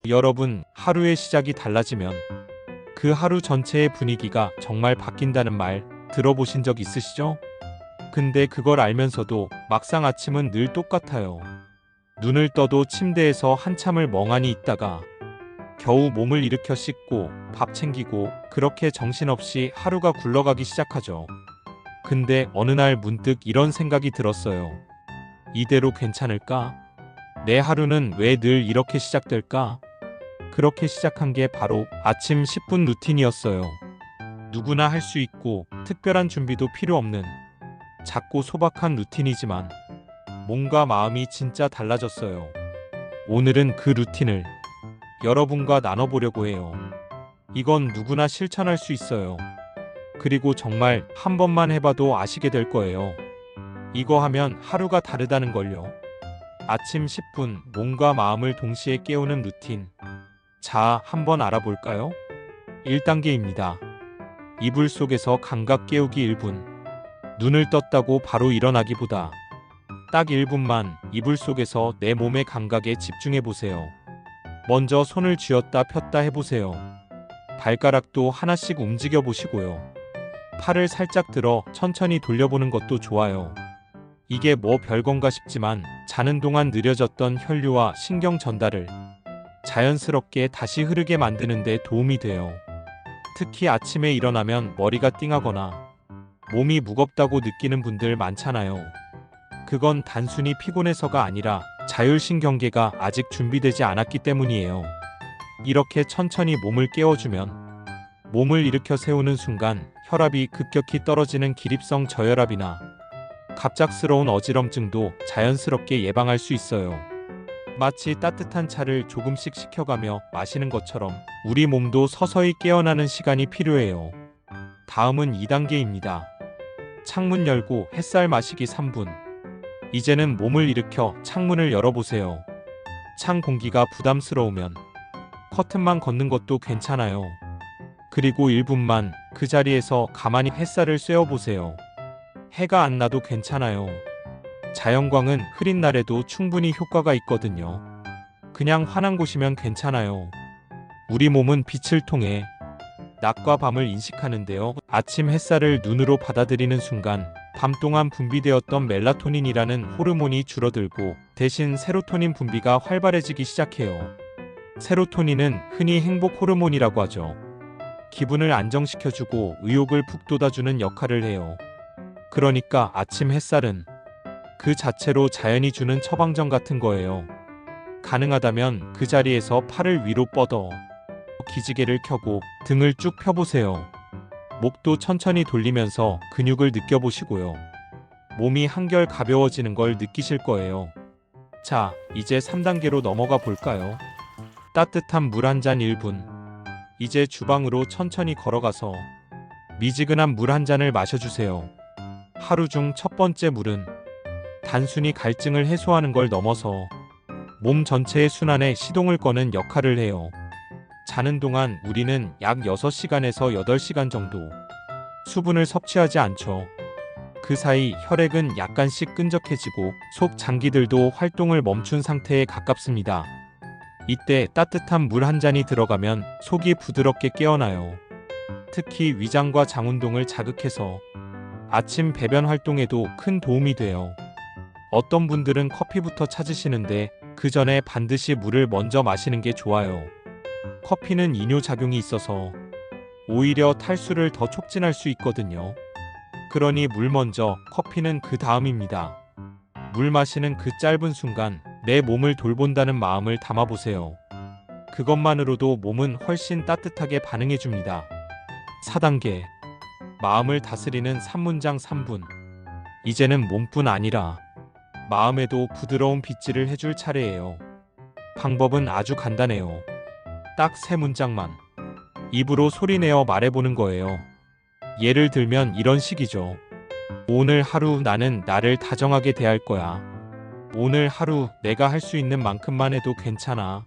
여러분, 하루의 시작이 달라지면 그 하루 전체의 분위기가 정말 바뀐다는 말 들어보신 적 있으시죠? 근데 그걸 알면서도 막상 아침은 늘 똑같아요. 눈을 떠도 침대에서 한참을 멍하니 있다가 겨우 몸을 일으켜 씻고 밥 챙기고 그렇게 정신없이 하루가 굴러가기 시작하죠. 근데 어느 날 문득 이런 생각이 들었어요. 이대로 괜찮을까? 내 하루는 왜 늘 이렇게 시작될까? 그렇게 시작한 게 바로 아침 10분 루틴이었어요. 누구나 할 수 있고 특별한 준비도 필요 없는 작고 소박한 루틴이지만 몸과 마음이 진짜 달라졌어요. 오늘은 그 루틴을 여러분과 나눠보려고 해요. 이건 누구나 실천할 수 있어요. 그리고 정말 한 번만 해봐도 아시게 될 거예요. 이거 하면 하루가 다르다는 걸요. 아침 10분 몸과 마음을 동시에 깨우는 루틴. 자, 한번 알아볼까요? 1단계입니다. 이불 속에서 감각 깨우기 1분. 눈을 떴다고 바로 일어나기보다 딱 1분만 이불 속에서 내 몸의 감각에 집중해 보세요. 먼저 손을 쥐었다 폈다 해보세요. 발가락도 하나씩 움직여 보시고요. 팔을 살짝 들어 천천히 돌려보는 것도 좋아요. 이게 뭐 별건가 싶지만 자는 동안 느려졌던 혈류와 신경 전달을 자연스럽게 다시 흐르게 만드는 데 도움이 돼요. 특히 아침에 일어나면 머리가 띵하거나 몸이 무겁다고 느끼는 분들 많잖아요. 그건 단순히 피곤해서가 아니라 자율신경계가 아직 준비되지 않았기 때문이에요. 이렇게 천천히 몸을 깨워주면 몸을 일으켜 세우는 순간 혈압이 급격히 떨어지는 기립성 저혈압이나 갑작스러운 어지럼증도 자연스럽게 예방할 수 있어요. 마치 따뜻한 차를 조금씩 식혀가며 마시는 것처럼 우리 몸도 서서히 깨어나는 시간이 필요해요. 다음은 2단계입니다. 창문 열고 햇살 마시기 3분. 이제는 몸을 일으켜 창문을 열어보세요. 창 공기가 부담스러우면 커튼만 걷는 것도 괜찮아요. 그리고 1분만 그 자리에서 가만히 햇살을 쐬어보세요. 해가 안 나도 괜찮아요. 자연광은 흐린 날에도 충분히 효과가 있거든요. 그냥 환한 곳이면 괜찮아요. 우리 몸은 빛을 통해 낮과 밤을 인식하는데요. 아침 햇살을 눈으로 받아들이는 순간 밤 동안 분비되었던 멜라토닌이라는 호르몬이 줄어들고 대신 세로토닌 분비가 활발해지기 시작해요. 세로토닌은 흔히 행복 호르몬이라고 하죠. 기분을 안정시켜주고 의욕을 푹 돋아주는 역할을 해요. 그러니까 아침 햇살은 그 자체로 자연이 주는 처방전 같은 거예요. 가능하다면 그 자리에서 팔을 위로 뻗어 기지개를 켜고 등을 쭉 펴보세요. 목도 천천히 돌리면서 근육을 느껴보시고요. 몸이 한결 가벼워지는 걸 느끼실 거예요. 자, 이제 3단계로 넘어가 볼까요? 따뜻한 물 한 잔 1분. 이제 주방으로 천천히 걸어가서 미지근한 물 한 잔을 마셔주세요. 하루 중 첫 번째 물은 단순히 갈증을 해소하는 걸 넘어서 몸 전체의 순환에 시동을 거는 역할을 해요. 자는 동안 우리는 약 6시간에서 8시간 정도 수분을 섭취하지 않죠. 그 사이 혈액은 약간씩 끈적해지고 속 장기들도 활동을 멈춘 상태에 가깝습니다. 이때 따뜻한 물 한 잔이 들어가면 속이 부드럽게 깨어나요. 특히 위장과 장 운동을 자극해서 아침 배변 활동에도 큰 도움이 돼요. 어떤 분들은 커피부터 찾으시는데 그 전에 반드시 물을 먼저 마시는 게 좋아요. 커피는 이뇨작용이 있어서 오히려 탈수를 더 촉진할 수 있거든요. 그러니 물 먼저, 커피는 그 다음입니다. 물 마시는 그 짧은 순간 내 몸을 돌본다는 마음을 담아보세요. 그것만으로도 몸은 훨씬 따뜻하게 반응해줍니다. 4단계. 마음을 다스리는 3문장 3분. 이제는 몸뿐 아니라 마음에도 부드러운 빗질을 해줄 차례예요. 방법은 아주 간단해요. 딱 3문장만 입으로 소리내어 말해보는 거예요. 예를 들면 이런 식이죠. 오늘 하루 나는 나를 다정하게 대할 거야. 오늘 하루 내가 할 수 있는 만큼만 해도 괜찮아.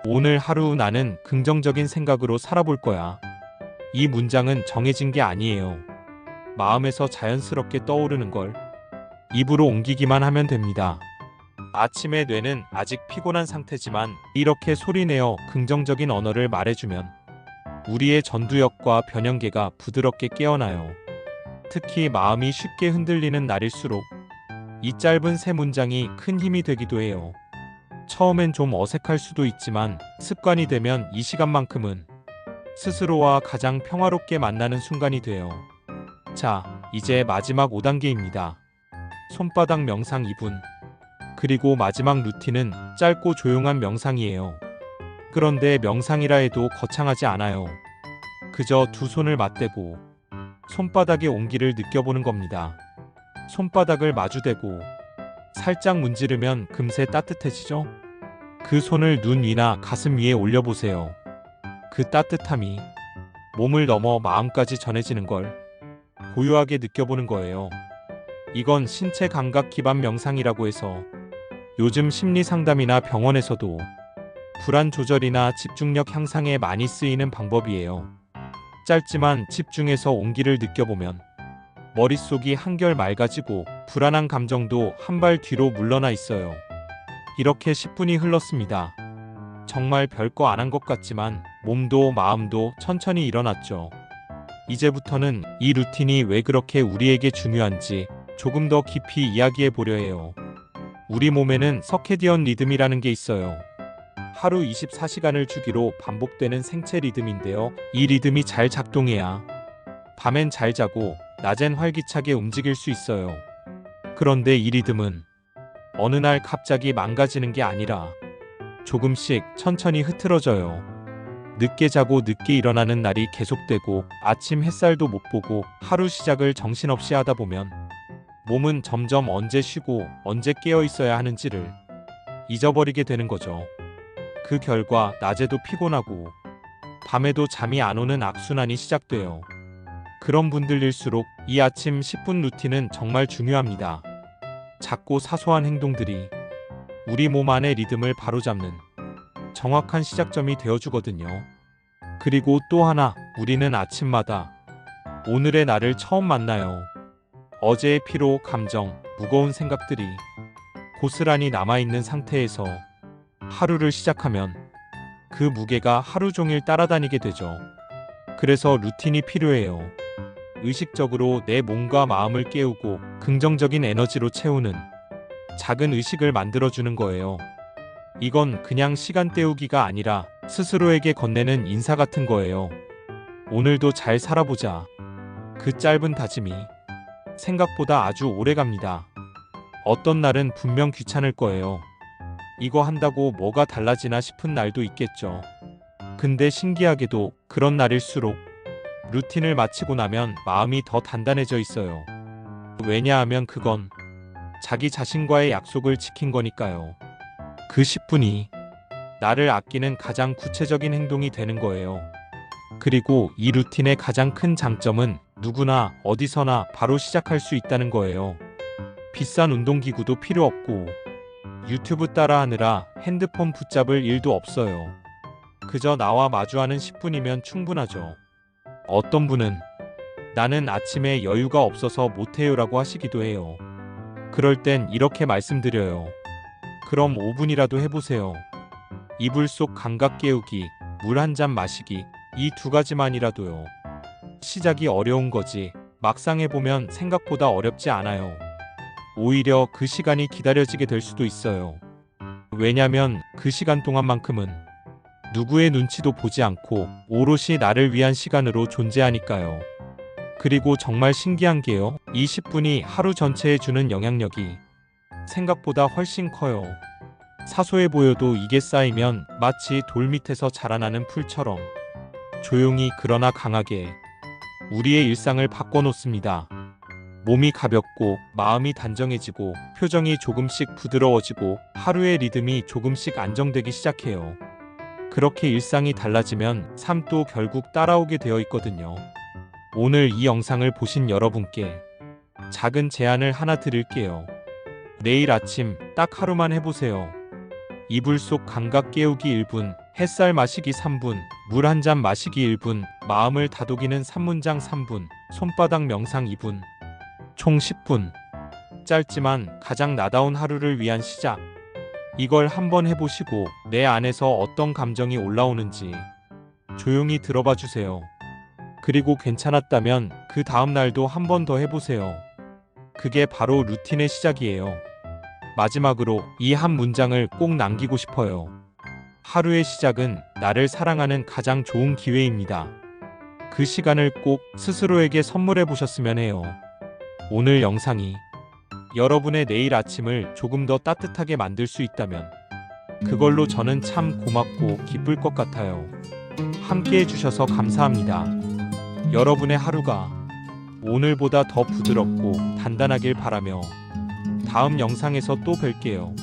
오늘 하루 나는 긍정적인 생각으로 살아볼 거야. 이 문장은 정해진 게 아니에요. 마음에서 자연스럽게 떠오르는 걸 입으로 옮기기만 하면 됩니다. 아침에 뇌는 아직 피곤한 상태지만 이렇게 소리내어 긍정적인 언어를 말해주면 우리의 전두엽과 변형계가 부드럽게 깨어나요. 특히 마음이 쉽게 흔들리는 날일수록 이 짧은 세 문장이 큰 힘이 되기도 해요. 처음엔 좀 어색할 수도 있지만 습관이 되면 이 시간만큼은 스스로와 가장 평화롭게 만나는 순간이 돼요. 자, 이제 마지막 5단계입니다. 손바닥 명상 2분. 그리고 마지막 루틴은 짧고 조용한 명상이에요. 그런데 명상이라 해도 거창하지 않아요. 그저 두 손을 맞대고 손바닥의 온기를 느껴보는 겁니다. 손바닥을 마주대고 살짝 문지르면 금세 따뜻해지죠? 그 손을 눈 위나 가슴 위에 올려보세요. 그 따뜻함이 몸을 넘어 마음까지 전해지는 걸 고요하게 느껴보는 거예요. 이건 신체 감각 기반 명상이라고 해서 요즘 심리 상담이나 병원에서도 불안 조절이나 집중력 향상에 많이 쓰이는 방법이에요. 짧지만 집중해서 온기를 느껴보면 머릿속이 한결 맑아지고 불안한 감정도 한 발 뒤로 물러나 있어요. 이렇게 10분이 흘렀습니다. 정말 별거 안 한 것 같지만 몸도 마음도 천천히 일어났죠. 이제부터는 이 루틴이 왜 그렇게 우리에게 중요한지 조금 더 깊이 이야기해 보려 해요. 우리 몸에는 서케디언 리듬이라는 게 있어요. 하루 24시간을 주기로 반복되는 생체 리듬인데요. 이 리듬이 잘 작동해야 밤엔 잘 자고 낮엔 활기차게 움직일 수 있어요. 그런데 이 리듬은 어느 날 갑자기 망가지는 게 아니라 조금씩 천천히 흐트러져요. 늦게 자고 늦게 일어나는 날이 계속되고 아침 햇살도 못 보고 하루 시작을 정신없이 하다 보면 몸은 점점 언제 쉬고 언제 깨어 있어야 하는지를 잊어버리게 되는 거죠. 그 결과 낮에도 피곤하고 밤에도 잠이 안 오는 악순환이 시작돼요. 그런 분들일수록 이 아침 10분 루틴은 정말 중요합니다. 작고 사소한 행동들이 우리 몸 안의 리듬을 바로잡는 정확한 시작점이 되어주거든요. 그리고 또 하나, 우리는 아침마다 오늘의 나를 처음 만나요. 어제의 피로, 감정, 무거운 생각들이 고스란히 남아있는 상태에서 하루를 시작하면 그 무게가 하루 종일 따라다니게 되죠. 그래서 루틴이 필요해요. 의식적으로 내 몸과 마음을 깨우고 긍정적인 에너지로 채우는 작은 의식을 만들어주는 거예요. 이건 그냥 시간 때우기가 아니라 스스로에게 건네는 인사 같은 거예요. 오늘도 잘 살아보자. 그 짧은 다짐이 생각보다 아주 오래 갑니다. 어떤 날은 분명 귀찮을 거예요. 이거 한다고 뭐가 달라지나 싶은 날도 있겠죠. 근데 신기하게도 그런 날일수록 루틴을 마치고 나면 마음이 더 단단해져 있어요. 왜냐하면 그건 자기 자신과의 약속을 지킨 거니까요. 그 10분이 나를 아끼는 가장 구체적인 행동이 되는 거예요. 그리고 이 루틴의 가장 큰 장점은 누구나 어디서나 바로 시작할 수 있다는 거예요. 비싼 운동기구도 필요 없고 유튜브 따라하느라 핸드폰 붙잡을 일도 없어요. 그저 나와 마주하는 10분이면 충분하죠. 어떤 분은 나는 아침에 여유가 없어서 못해요라고 하시기도 해요. 그럴 땐 이렇게 말씀드려요. 그럼 5분이라도 해보세요. 이불 속 감각 깨우기, 물 한 잔 마시기, 이 두 가지만이라도요. 시작이 어려운 거지 막상 해보면 생각보다 어렵지 않아요. 오히려 그 시간이 기다려지게 될 수도 있어요. 왜냐면 그 시간 동안만큼은 누구의 눈치도 보지 않고 오롯이 나를 위한 시간으로 존재하니까요. 그리고 정말 신기한 게요. 이 10분이 하루 전체에 주는 영향력이 생각보다 훨씬 커요. 사소해 보여도 이게 쌓이면 마치 돌 밑에서 자라나는 풀처럼 조용히 그러나 강하게 우리의 일상을 바꿔놓습니다. 몸이 가볍고 마음이 단정해지고 표정이 조금씩 부드러워지고 하루의 리듬이 조금씩 안정되기 시작해요. 그렇게 일상이 달라지면 삶도 결국 따라오게 되어 있거든요. 오늘 이 영상을 보신 여러분께 작은 제안을 하나 드릴게요. 내일 아침 딱 하루만 해보세요. 이불 속 감각 깨우기 1분, 햇살 마시기 3분, 물 한 잔 마시기 1분, 마음을 다독이는 3문장 3분, 손바닥 명상 2분, 총 10분. 짧지만 가장 나다운 하루를 위한 시작. 이걸 한번 해보시고 내 안에서 어떤 감정이 올라오는지 조용히 들어봐 주세요. 그리고 괜찮았다면 그 다음 날도 한 번 더 해보세요. 그게 바로 루틴의 시작이에요. 마지막으로 이 한 문장을 꼭 남기고 싶어요. 하루의 시작은 나를 사랑하는 가장 좋은 기회입니다. 그 시간을 꼭 스스로에게 선물해 보셨으면 해요. 오늘 영상이 여러분의 내일 아침을 조금 더 따뜻하게 만들 수 있다면 그걸로 저는 참 고맙고 기쁠 것 같아요. 함께 해주셔서 감사합니다. 여러분의 하루가 오늘보다 더 부드럽고 단단하길 바라며 다음 영상에서 또 뵐게요.